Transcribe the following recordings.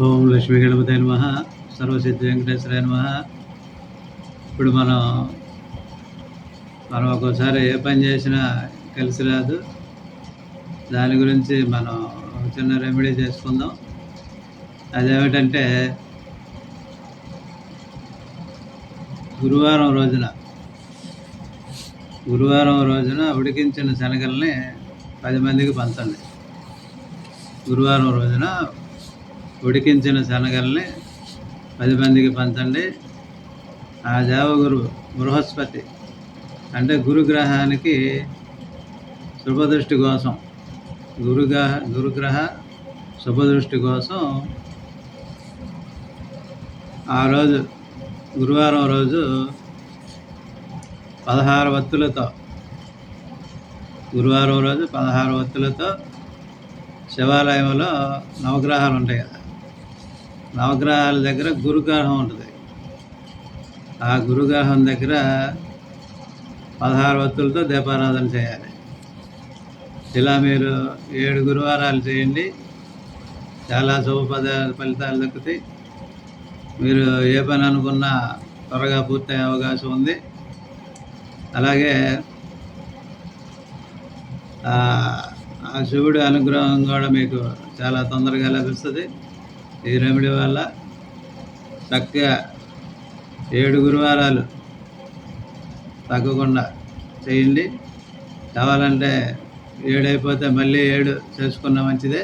ఓం లక్ష్మీ గణపతే నమః. సర్వసిద్ధి వెంకటేశ్వరాయ నమః. ఇప్పుడు మనం ఒక్కోసారి ఏ పని చేసినా కలిసి రాదు. దాని గురించి మనం చిన్న రెమెడీ చేసుకుందాం. అదేమిటంటే, గురువారం రోజున ఉడికించిన శనగల్ని 10 మందికి పంచండి. గురువారం రోజున ఉడికించిన శనగల్ని 10 మందికి పంచండి. ఆ దేవగురు బృహస్పతి అంటే గురుగ్రహానికి శుభదృష్టి కోసం, గురుగ్రహ శుభదృష్టి కోసం ఆ రోజు గురువారం రోజు 16 వత్తులతో శివాలయంలో నవగ్రహాలు ఉంటాయి కదా, నవగ్రహాల దగ్గర గురుగ్రహం ఉంటుంది. ఆ గురుగ్రహం దగ్గర 16 వత్తులతో దీపారాధన చేయాలి. ఇలా మీరు 7 గురువారాలు చేయండి. చాలా ఫలితాలు దక్కుతాయి. మీరు ఏ పని అనుకున్నా త్వరగా పూర్తయ్యే అవకాశం ఉంది. అలాగే ఆ శివుడి అనుగ్రహం కూడా మీకు చాలా తొందరగా లభిస్తుంది. ఈ రెమెడీ వల్ల చక్కగా 7 గురువారాలు తగ్గకుండా చేయండి. కావాలంటే 7 అయిపోతే మళ్ళీ 7 చేసుకున్న మంచిదే.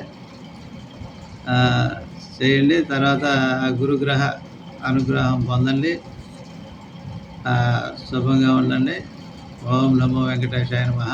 చేయండి. తర్వాత ఆ గురుగ్రహ అనుగ్రహం పొందండి. శుభంగా ఉండండి. ఓం నమో వెంకటేశాయ నమః.